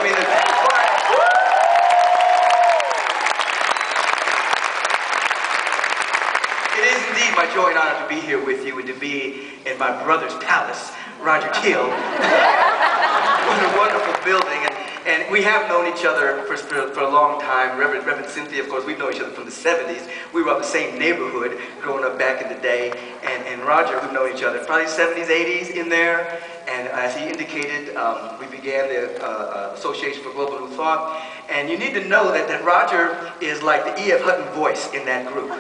I mean, it is indeed my joy and honor to be here with you and to be in my brother's palace, Roger Kiel. What a wonderful building. And we have known each other for a long time. Reverend Cynthia, of course, we've known each other from the 70s. We were up the same neighborhood growing up back in the day. And Roger, we've known each other probably 70s, 80s in there. And as he indicated, we began the Association for Global New Thought. And you need to know that Roger is like the E.F. Hutton voice in that group.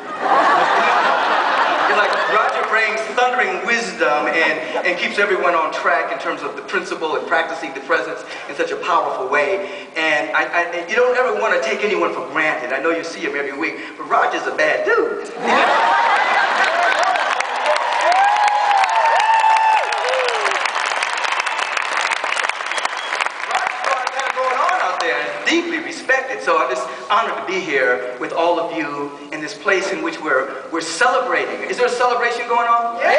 It's like Roger brings thundering wisdom and keeps everyone on track in terms of the principle and practicing the presence in such a powerful way. And you don't ever want to take anyone for granted. I know you see him every week, but Roger's a bad dude. Deeply respected, so I'm just honored to be here with all of you in this place in which we're celebrating. Is there a celebration going on? Yeah!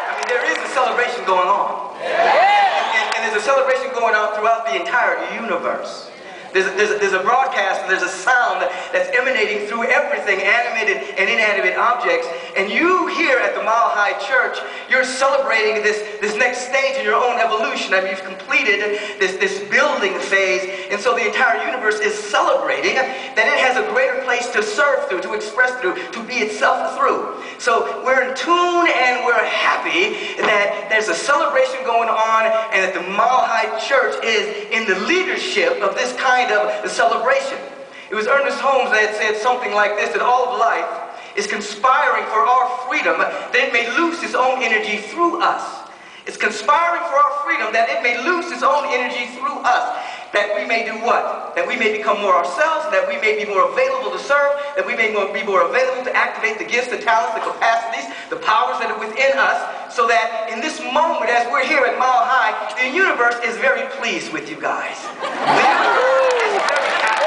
I mean, there is a celebration going on. Yeah! And there's a celebration going on throughout the entire universe. There's a broadcast and there's a sound that's emanating through everything, animated and inanimate objects. And you here at the Mile High Church, you're celebrating this next stage in your own evolution. I mean, you've completed this building phase. And so the entire universe is celebrating that it has a greater place to serve through, to express through, to be itself through. So we're in tune and we're happy that there's a celebration going on and that the Mile High Church is in the leadership of this kind of the celebration. It was Ernest Holmes that said something like this, that all of life is conspiring for our freedom, that it may lose its own energy through us. It's conspiring for our freedom, that it may lose its own energy through us. That we may do what? That we may become more ourselves, that we may be more available to serve, that we may be more available to activate the gifts, the talents, the capacities, the powers that are within us, so that in this moment, as we're here at Mile High, the universe is very pleased with you guys. The universe is very happy.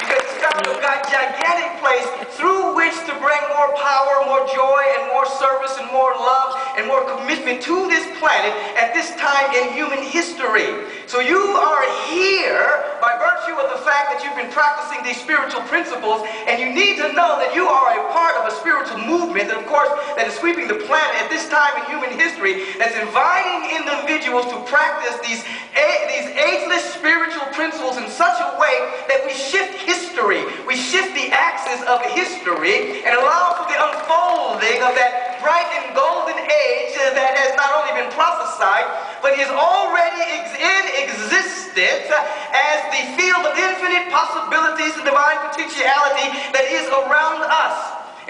Because it's got a gigantic place through which to bring more power, more joy, and more service, and more love, and more commitment to this planet at this time in human history. So you are here by virtue of the fact that you've been practicing these spiritual principles, and you need to know that you are a part of a spiritual movement that, of course, that is sweeping the planet at this time in human history, that's inviting individuals to practice these ageless spiritual principles in such a way that we shift history, we shift the axis of history, and allow for the unfolding of that bright and golden age that has not only been prophesied, but is already in existence as the field of infinite possibilities and divine potentiality that is around us.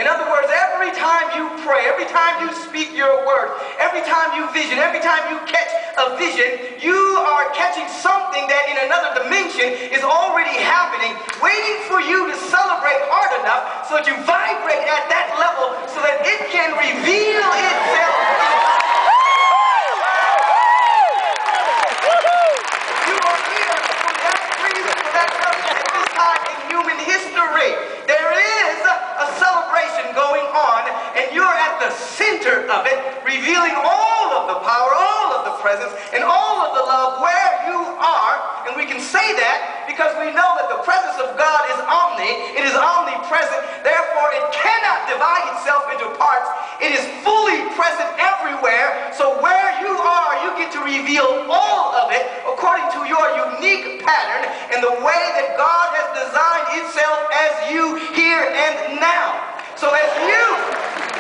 In other words, every time you pray, every time you speak your word, every time you vision, every time you catch a vision, you are catching something that in another dimension is already happening, waiting for you to celebrate hard enough so that you vibrate at that level so that it can reveal itself. You are here for that reason, for that purpose at this time in human history. There is a celebration going on, and you're at the center of it, revealing all of the power, all of the presence, and all of the love where you are. And we can say that because we know that the presence of God is it is omnipresent, therefore it cannot divide itself into parts. It is fully present everywhere, so where you are, you get to reveal all of it according to your unique pattern and the way that God has designed itself as you here and now. So as you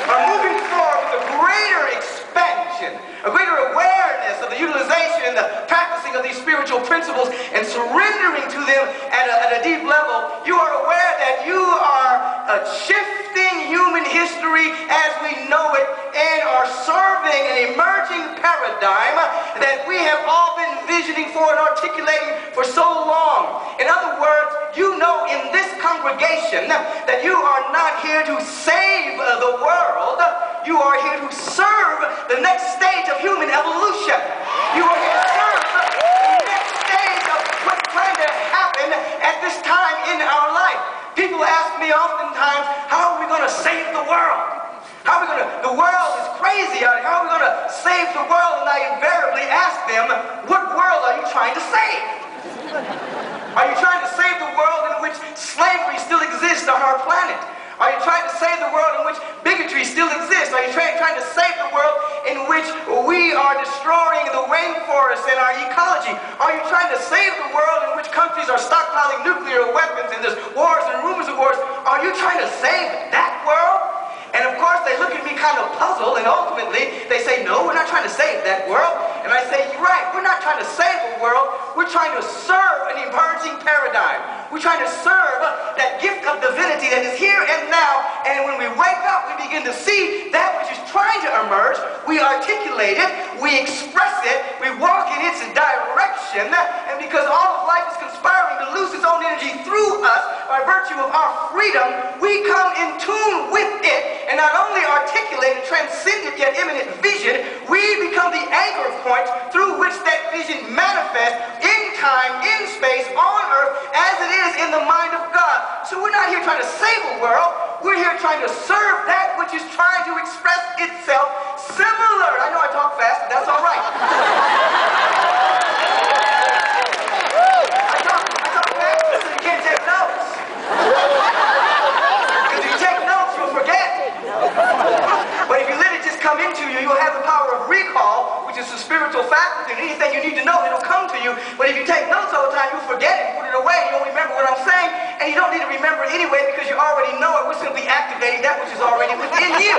are moving forward with a greater expansion, a greater awareness of the utilization and the practicing of these spiritual principles and surrendering to them at a deep level, you are aware that you are shifting human history as we know it and are serving an emerging paradigm that we have all been visioning for and articulating for so long. In other words, you know in this congregation that you are not here to save the world, you are here to serve the next stage of human evolution. You are here to serve the next stage of what's trying to happen at this time in our life. People ask me oftentimes, how are we going to save the world? How are we going to? The world is crazy. crazy. How are we going to save the world? And I invariably ask them, what world are you trying to save? Are you trying to save the world in which slavery still exists on our planet? Are you trying to save the world in which bigotry still exists? Are you trying to save the world in which we are destroying the rainforest and our ecology? Are you trying to save the world in which countries are stockpiling nuclear weapons and there's wars and rumors of wars? Are you trying to save that world? And of course they look at me kind of puzzled, and ultimately they say, no, we're not trying to save that world. And I say, you're right, we're not trying to save the world, we're trying to serve an emerging paradigm. We're trying to serve that gift of divinity that is here and now, and when we wake up, we begin to see that which is trying to emerge, we articulate it, we express it, we walk in its direction, and because all of life is conspiring to lose its own energy through us by virtue of our freedom, we come in tune with it, and not only articulate a transcendent yet imminent vision, we become the anchor point through which that vision manifests in time, in space, on earth, as it is in the mind of God. So we're not here trying to save the world, we're here trying to serve that which is trying to express itself similar. I know I talk fast, but that's all right. I talk fast so you can't take notes. Because if you take notes, you'll forget. But if you let it just come into you, you'll have the power of recall, which is a spiritual faculty, and anything you need to know, it'll come to you. But if you take notes all the time, you'll forget it, put it away, you don't remember what I'm saying, and you don't need to remember it anyway because you already know it. We're simply activating that which is already within you.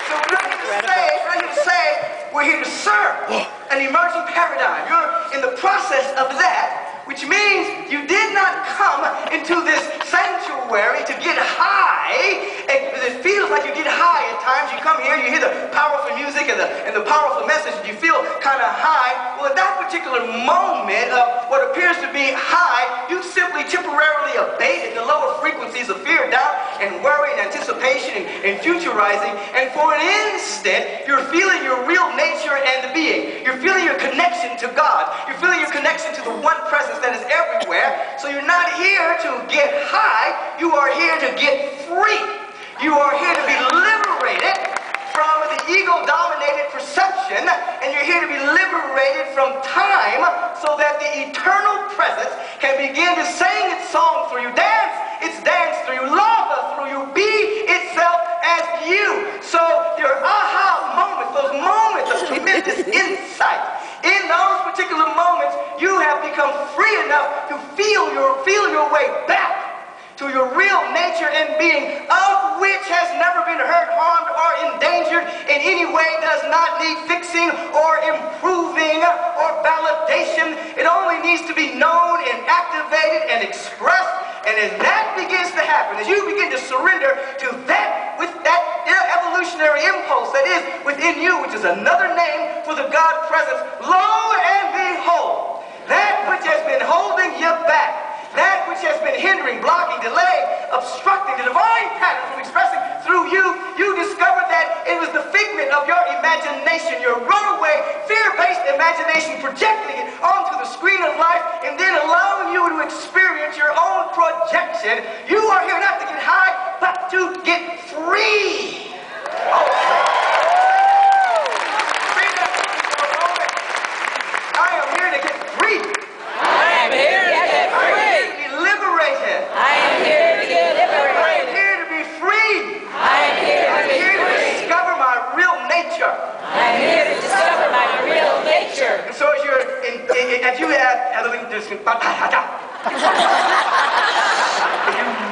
So we're not here to save, we're here to serve an emerging paradigm. You're in the process of that, which means you did not come into this sanctuary to get high. It feels like you get high at times. You come here, you hear the powerful music and the powerful message, and you feel kind of high. Well, at that particular moment of what appears to be high, you simply temporarily abated the lower frequencies of fear, doubt, and worry, and anticipation, and futurizing. And for an instant, you're feeling your real nature and being. You're feeling your connection to God. You're feeling your connection to the one presence that is everywhere. So you're not here to get high, you are here to get free. You are here to be liberated from the ego-dominated perception, and you're here to be liberated from time so that the eternal presence can begin to sing its song through you, dance its dance through you, love through you, be itself as you. So your aha moments, those moments of tremendous insight, in those particular moments, you have become free enough to feel your way back to your real nature and being, of which has never been hurt, harmed, or endangered in any way, does not need fixing or improving or validation. It only needs to be known and activated and expressed. And as that begins to happen, as you begin to surrender to that, with that evolutionary impulse that is within you, which is another name for the God presence, lo and behold, that which has been holding you back, that which has been hindering, blocking, delaying, obstructing the divine pattern from expressing through you, you discovered that it was the figment of your imagination, your runaway, fear-based imagination, projecting it onto the screen of life and then allowing you to experience your own projection. You are here not to get high, but to get free. I am here to get free. I am here to get free. To be liberated. I am here to get liberated. I am here to be free. I am here to be to free. discover my real nature. I am here to discover my real nature. And so as you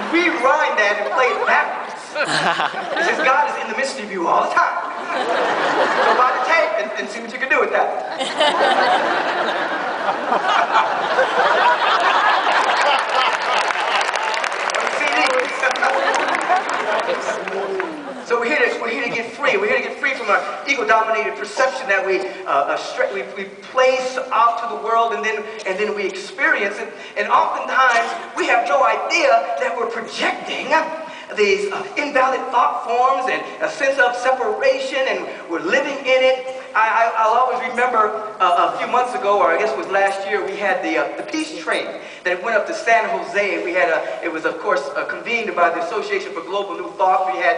rewind that and play it backwards, it says God is in the midst of you all the time. So buy the tape and see what you can do with that. So we're here to get free. We're here to get free from our ego-dominated perception that we place off to the world and then we experience it. And oftentimes we have no idea that we're projecting these invalid thought forms and a sense of separation, and we're living in it. I'll always remember a few months ago, or I guess it was last year, we had the peace train that went up to San Jose. We had it was of course convened by the Association for Global New Thought. We had